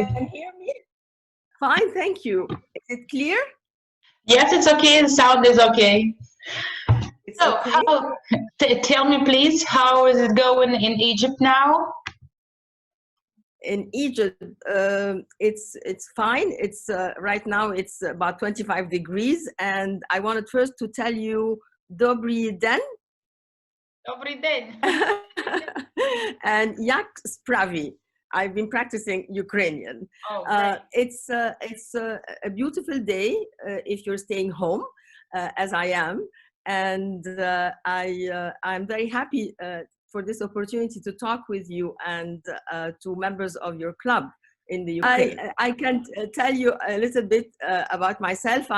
can hear me? Fine, thank you. Is it clear? Yes, it's okay. The sound is okay. It's So, okay. tell me, please, how is it going in Egypt now? In Egypt, it's fine. It's right now it's about 25 degrees, and I wanted first to tell you Dobry Den. Dobry Den. And Jak sprawi. I've been practicing Ukrainian. Oh, it's a beautiful day if you're staying home, as I am, and I'm very happy for this opportunity to talk with you and to members of your club in the Ukraine. I can tell you a little bit about myself.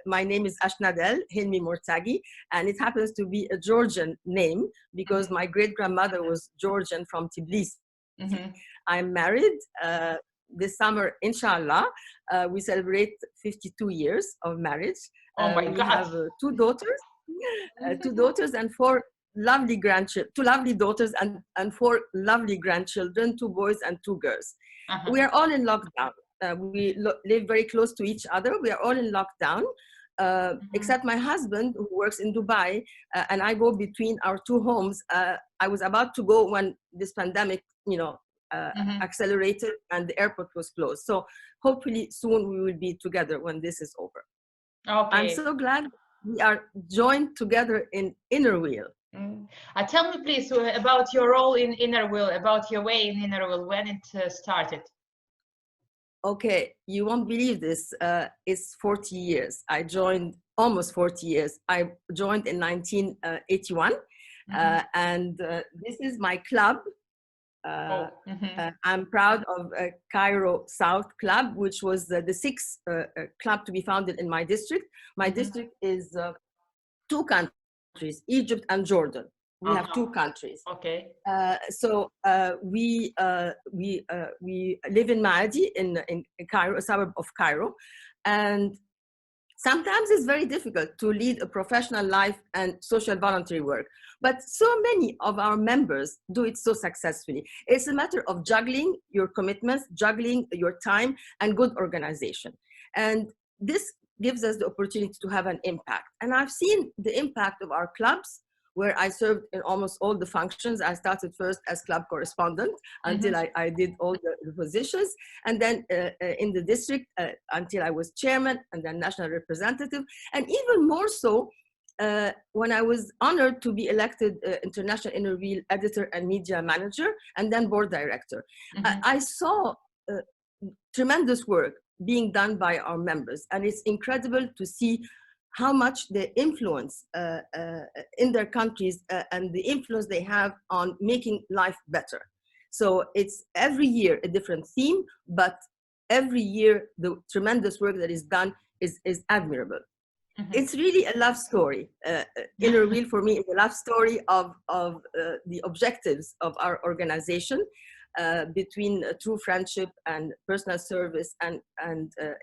My name is Ashnadelle Hilmy Mortagy, and it happens to be a Georgian name because my great-grandmother was Georgian from Tbilisi. I'm married. This summer, inshallah, we celebrate 52 years of marriage. Oh my God. We have two daughters and four lovely grandchildren, two lovely daughters and four lovely grandchildren, two boys and two girls. We are all in lockdown. We live very close to each other. We are all in lockdown, except my husband who works in Dubai, and I go between our two homes. I was about to go when this pandemic, accelerated and the airport was closed. So hopefully soon we will be together when this is over. Okay. I'm so glad we are joined together in Inner Wheel. Tell me please about your role in Inner Wheel, about your way in Inner Wheel, when it started. Okay, you won't believe this. It's 40 years. I joined almost 40 years. I joined in 1981, and this is my club. I'm proud of Cairo South Club, which was the sixth club to be founded in my district. My district is two countries, Egypt and Jordan. We have two countries. Okay. So we live in Maadi in Cairo, a suburb of Cairo, and sometimes it's very difficult to lead a professional life and social voluntary work, but so many of our members do it so successfully. It's a matter of juggling your commitments, juggling your time, and good organization. And this gives us the opportunity to have an impact. And I've seen the impact of our clubs, where I served in almost all the functions. I started first as club correspondent until I did all the positions. And then in the district until I was chairman and then national representative. And even more so, when I was honored to be elected International Inner Wheel editor and media manager, and then board director. I saw tremendous work being done by our members. And it's incredible to see how much they influence in their countries and the influence they have on making life better. So it's every year a different theme, but every year the tremendous work that is done is admirable. It's really a love story. Inner Wheel for me is a love story of the objectives of our organization between true friendship and personal service and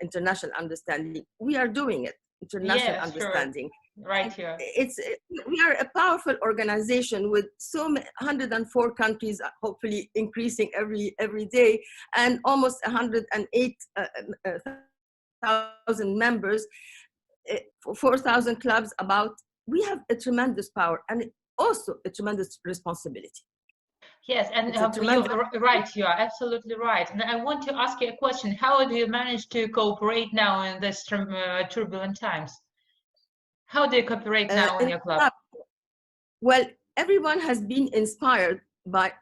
international understanding. We are doing it. International understanding. Sure. Right here. We are a powerful organization with 104 countries, hopefully increasing every day, and almost 108,000 members, 4,000 clubs. We have a tremendous power and also a tremendous responsibility. Yes, and you're right, you are absolutely right. And I want to ask you a question. How do you manage to cooperate now in this turbulent times? How do you cooperate now in your club? Well, everyone has been inspired by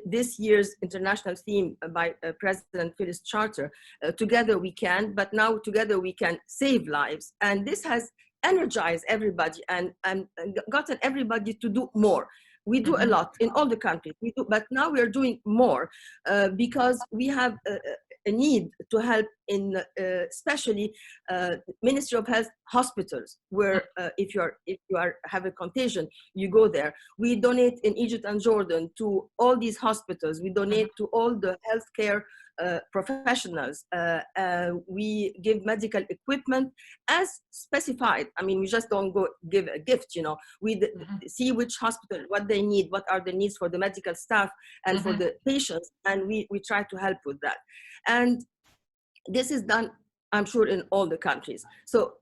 this year's international theme by President Phyllis Charter. Together we can, but now together we can save lives. And this has energized everybody and gotten everybody to do more. We do a lot in all the countries, but now we are doing more because we have a need to help in especially Ministry of Health hospitals, where if you have a contagion, you go there. We donate in Egypt and Jordan to all these hospitals. We donate to all the healthcare professionals. We give medical equipment as specified. I mean, we just don't go give a gift, you know. We see which hospital, what they need, what are the needs for the medical staff and for the patients, and we try to help with that. And this is done, I'm sure, in all the countries. So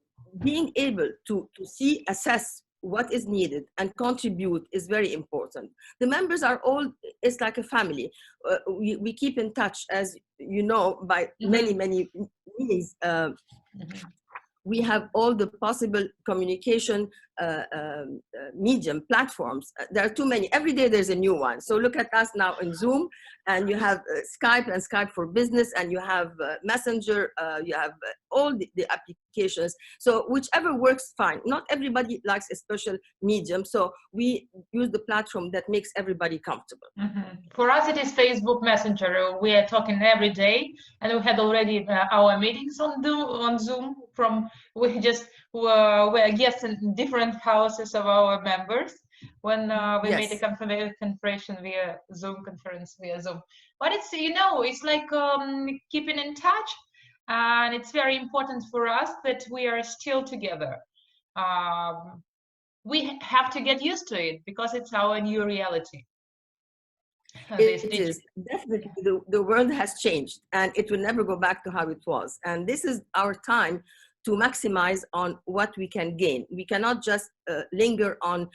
being able to see, assess what is needed and contribute is very important. The members are all, it's like a family. We keep in touch, as you know, by many means. We have all the possible communication medium platforms. There are too many. Every day there's a new one. So look at us now in Zoom, and you have Skype and Skype for Business, and you have Messenger, you have all the applications. So whichever works, fine. Not everybody likes a special medium, so we use the platform that makes everybody comfortable. For us, it is Facebook Messenger. We are talking every day, and we had already our meetings on Zoom. We just were guests in different houses of our members when we made a confirmation via Zoom conference via Zoom. But it's, you know, it's like keeping in touch, and it's very important for us that we are still together. We have to get used to it because it's our new reality. It is definitely, the world has changed, and it will never go back to how it was. And this is our time to maximize on what we can gain. We cannot just linger on.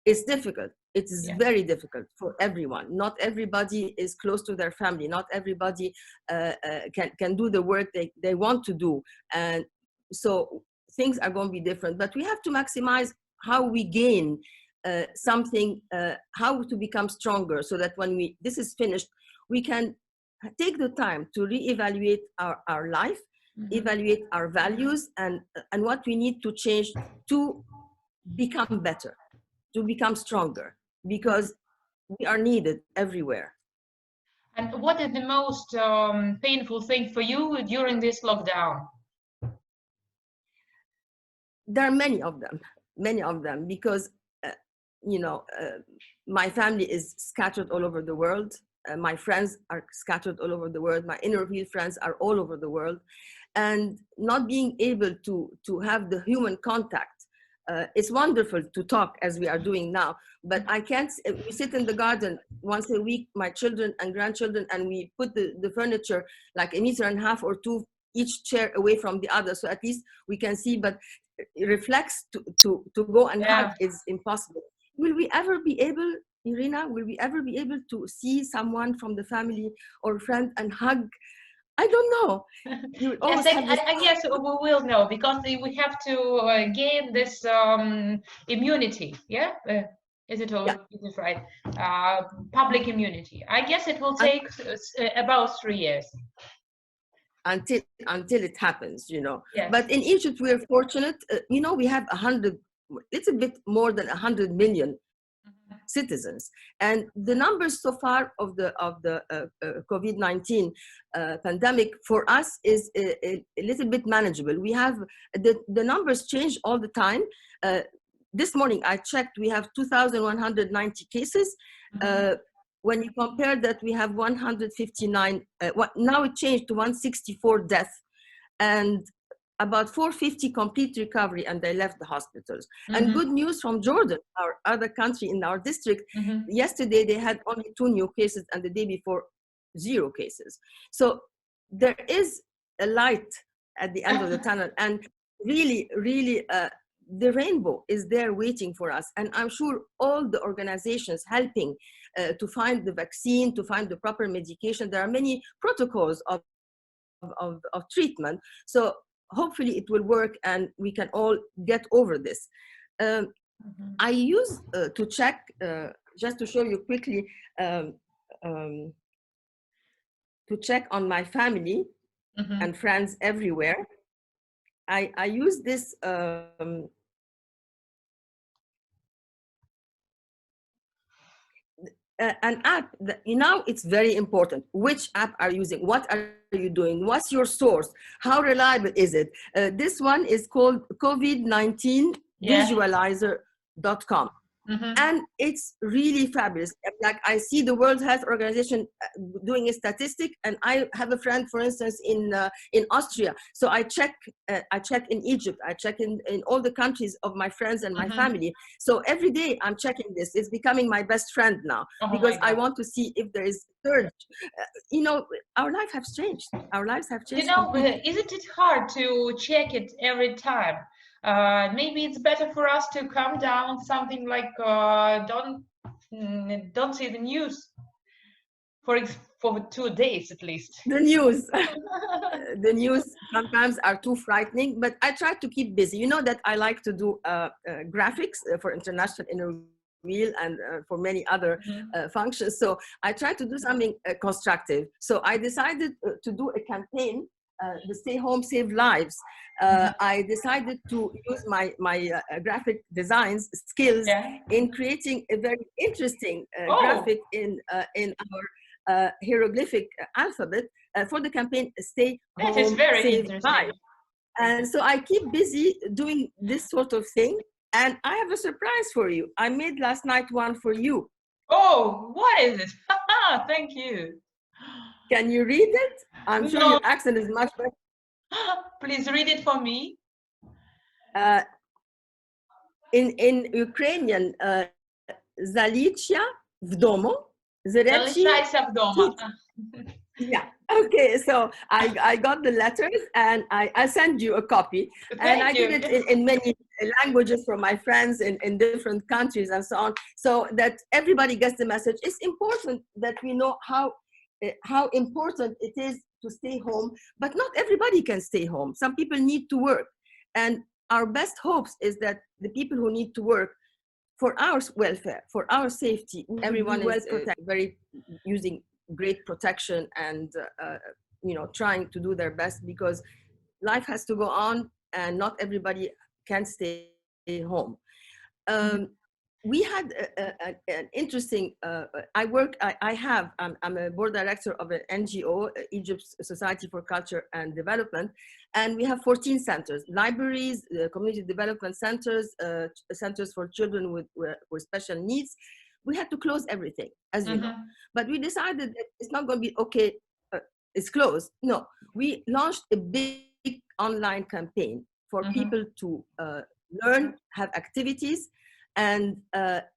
It's difficult. It's very difficult for everyone. Not everybody is close to their family. Not everybody can do the work they want to do. And so things are going to be different, but we have to maximize how we gain something, how to become stronger, so that when this is finished, we can take the time to reevaluate our life, evaluate our values, and what we need to change to become better, to become stronger, because we are needed everywhere. And what is the most painful thing for you during this lockdown? There are many of them, because you know, my family is scattered all over the world. My friends are scattered all over the world. My inner real friends are all over the world. And not being able to have the human contact. It's wonderful to talk as we are doing now, but I can't. We sit in the garden once a week, my children and grandchildren, and we put the furniture like 1.5 meters or 2 each chair away from the other, so at least we can see, but reflex to go and hug is impossible. Will we ever be able, Irina, will we ever be able to see someone from the family or friend and hug? I don't know. Yes, I guess we will know, because we have to gain this immunity. Yeah, is it all? Is it right? Public immunity. I guess it will take about 3 years until it happens. You know. Yes. But in Egypt, we're fortunate. You know, we have 100. It's a bit more than 100 million citizens, and the numbers so far of the COVID-19 pandemic for us is a little bit manageable. We have the numbers change all the time. This morning I checked, we have 2,190 cases. When you compare that, we have 159. Now it changed to 164 deaths, and about 450 complete recovery, and they left the hospitals. And good news from Jordan, our other country in our district. Yesterday they had only 2 new cases, and the day before 0 cases. So there is a light at the end of the tunnel, and really the rainbow is there waiting for us. And I'm sure all the organizations helping to find the vaccine, to find the proper medication. There are many protocols of treatment. So hopefully it will work, and we can all get over this. I use to check, just to show you quickly, to check on my family and friends everywhere. I use this an app that, you know, it's very important. Which app are you using? What are you doing? What's your source? How reliable is it? This one is called COVID-19visualizer.com. And it's really fabulous. Like, I see the World Health Organization doing a statistic, and I have a friend, for instance, in Austria. So I check in Egypt, I check in all the countries of my friends and my family. So every day I'm checking this. It's becoming my best friend now, because I want to see if there is surge. You know, our life has changed. Our lives have changed. You know, isn't it hard to check it every time? Maybe it's better for us to calm down, something like don't see the news for 2 days at least. The news. The news sometimes are too frightening, but I try to keep busy. You know that I like to do graphics for International Inner Wheel and for many other functions. So I try to do something constructive. So I decided to do a campaign, the Stay Home, Save Lives. I decided to use my graphic designs skills in creating a very interesting graphic in our hieroglyphic alphabet for the campaign Stay Home, Save Lives. And so I keep busy doing this sort of thing. And I have a surprise for you. I made last night one for you. Oh, what is it? Thank you. Can you read it? I'm sure your accent is much better. Please read it for me. In Ukrainian, Zalicia v domu. Залишайся вдома. Yeah. Okay. So I got the letters, and I send you a copy. And I did it in many languages from my friends in different countries and so on, so that everybody gets the message. It's important that we know how important it is to stay home, but not everybody can stay home. Some people need to work, and our best hopes is that the people who need to work, for our welfare, for our safety, everyone is protected, using great protection, and you know, trying to do their best, because life has to go on, and not everybody can stay home. We had an interesting, I'm a board director of an NGO, Egypt's Society for Culture and Development, and we have 14 centers, libraries, community development centers, centers for children with special needs. We had to close everything, as you know, but we decided that it's not going to be okay, it's closed. No, we launched a big online campaign for people to learn, have activities, and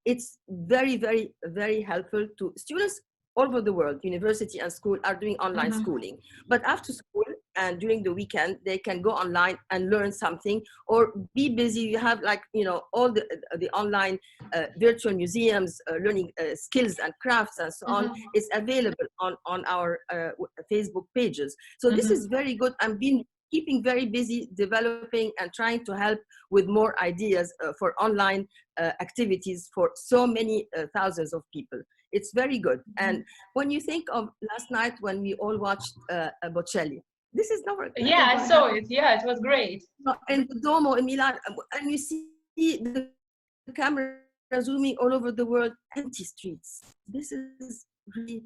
it's very, very, very helpful to students all over the world. University and school are doing online schooling, but after school and during the weekend, they can go online and learn something or be busy. You have, like, you know, all the online virtual museums, learning skills and crafts and so on. It's available on our Facebook pages. So this is very good. I'm keeping very busy developing and trying to help with more ideas for online activities for so many thousands of people. It's very good. And when you think of last night when we all watched Bocelli, this is never. Yeah, I saw it. Yeah, it was great. In the Duomo in Milan, and you see the camera zooming all over the world, empty streets. This is really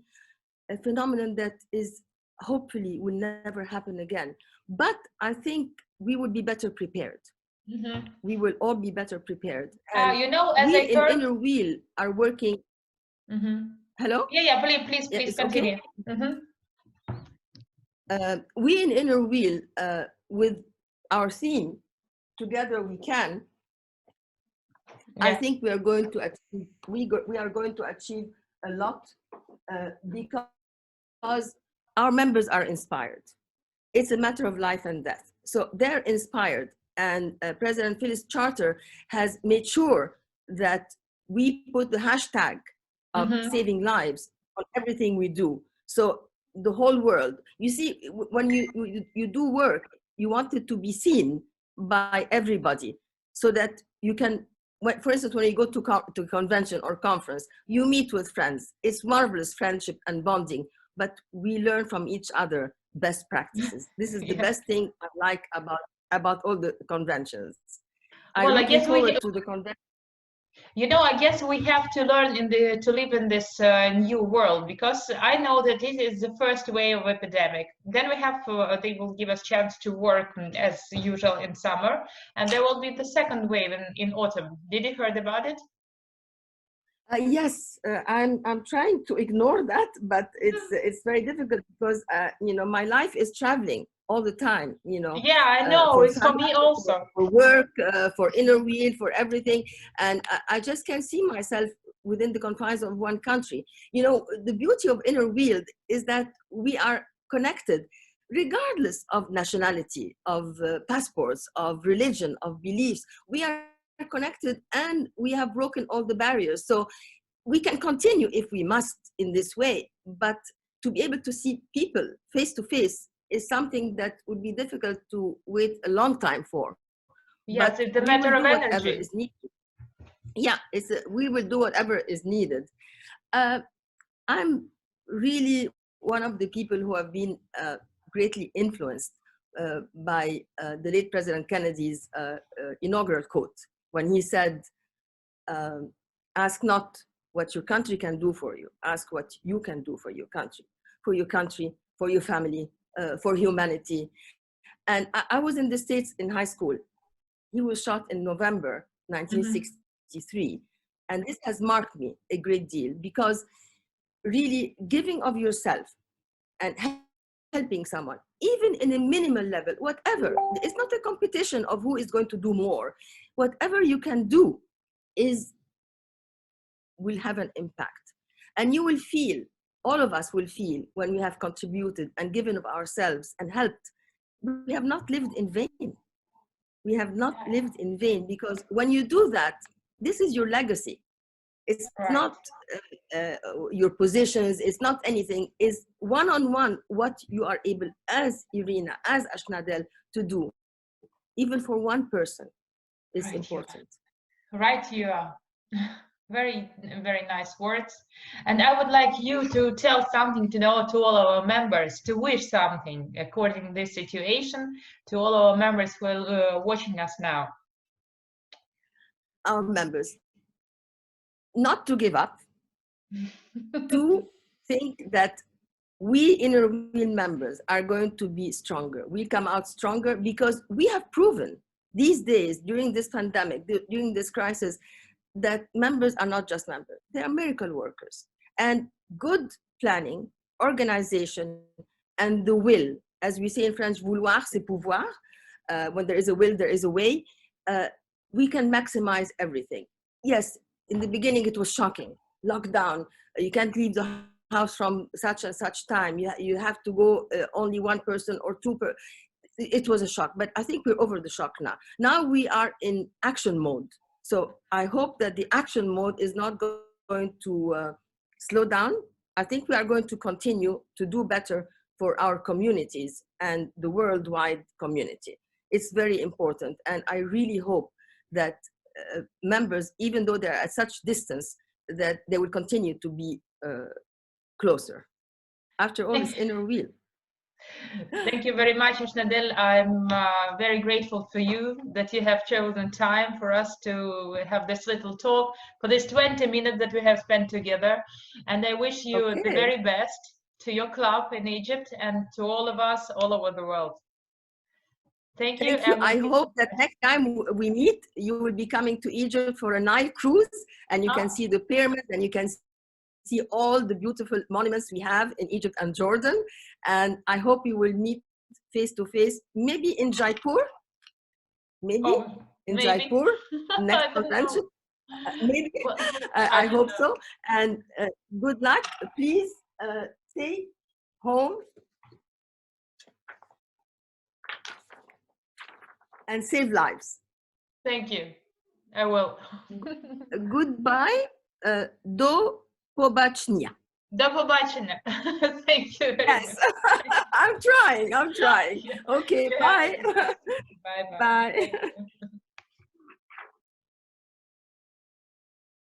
a phenomenon that is hopefully will never happen again. But I think we would be better prepared. We will all be better prepared. You know, as we I heard, in Inner Wheel are working. Hello? Yeah, please continue. Okay? We in Inner Wheel, with our theme, Together We Can, I think we are going to achieve, we are going to achieve a lot because our members are inspired. It's a matter of life and death. So they're inspired, and President Phil's charter has made sure that we put the hashtag of saving lives on everything we do. So the whole world, you see, when you do work, you want it to be seen by everybody, so that you can, for instance, when you go to convention or conference, you meet with friends. It's marvelous friendship and bonding, but we learn from each other best practices. This is the best thing I like about all the conventions. Well, I guess to the convention. You know, I guess we have to learn to live in this new world, because I know that this is the first wave of epidemic. Then we have they will give us chance to work as usual in summer, and there will be the second wave in autumn. Did you heard about it? Yes, I'm trying to ignore that, but it's very difficult because my life is traveling all the time. Yeah, I know. For It's for family, me also. for work, for inner wheel, for everything, and I just can't see myself within the confines of one country. The beauty of inner wheel is that we are connected, regardless of nationality, of passports, of religion, of beliefs. We are connected, and we have broken all the barriers. So we can continue if we must in this way, but to be able to see people face to face is something that would be difficult to wait a long time for. But Yes, it's a we will matter do of whatever is energy. needed. Yeah, we will do whatever is needed. uh, I'm really one of the people who have been greatly influenced by the late President Kennedy's inaugural quote when he said, um, ask not what your country can do for you, ask what you can do for your country, for your family, for humanity. And I was in the States in high school. He was shot in November Mhm. 1963. And this has marked me a great deal because really giving of yourself and helping someone, even in a minimal level, whatever, it's not a competition of who is going to do more. Whatever you can do is will have an impact. And you will feel, all of us will feel, when we have contributed and given of ourselves and helped, we have not lived in vain. We have not lived in vain, because when you do that, this is your legacy. It's not Right. your positions, it's not anything, it's one-on-one what you are able as Irina, as Ashnadelle, to do, even for one person, is Right, important. you are. Right, you are. Very, very nice words. And I would like you to tell something to all our members, to wish something according to this situation to all our members who are watching us now. Our members, not to give up, to think that we inner wheel members are going to be stronger. We come out stronger because we have proven these days, during this pandemic, during this crisis, that members are not just members, they are miracle workers. And good planning, organization, and the will, as we say in French, vouloir, c'est pouvoir. When there is a will, there is a way. Uh, we can maximize everything. Yes, in the beginning it was shocking. Lockdown, you can't leave the house from such and such time. You have to go only one person or it was a shock, but I think we're over the shock now. Now we are in action mode. So I hope that the action mode is not going to slow down. I think we are going to continue to do better for our communities and the worldwide community. It's very important. And I really hope that members, even though they're at such distance, that they will continue to be closer. After all, it's inner wheel. Thank you very much, Ashnadelle. I'm very grateful for you that you have chosen time for us to have this little talk, for this 20 minutes that we have spent together. And I wish you the Okay. very best to your club in Egypt and to all of us all over the world. Thank you. Thank you. And I hope that next time we meet, you will be coming to Egypt for a Nile cruise, and you can see the pyramids and you can see all the beautiful monuments we have in Egypt and Jordan. And I hope you will meet face to face, maybe in Jaipur, maybe in maybe. Jaipur, next I don't convention. know. Maybe. Well, I I don't hope know. so. And good luck. Please stay home and save lives. Thank you. I will. Goodbye. Do pobачення. До побачення. Thank you very Yes, much. I'm trying. Yeah, Okay, you have a bye. good day. Bye bye. Bye. Thank you.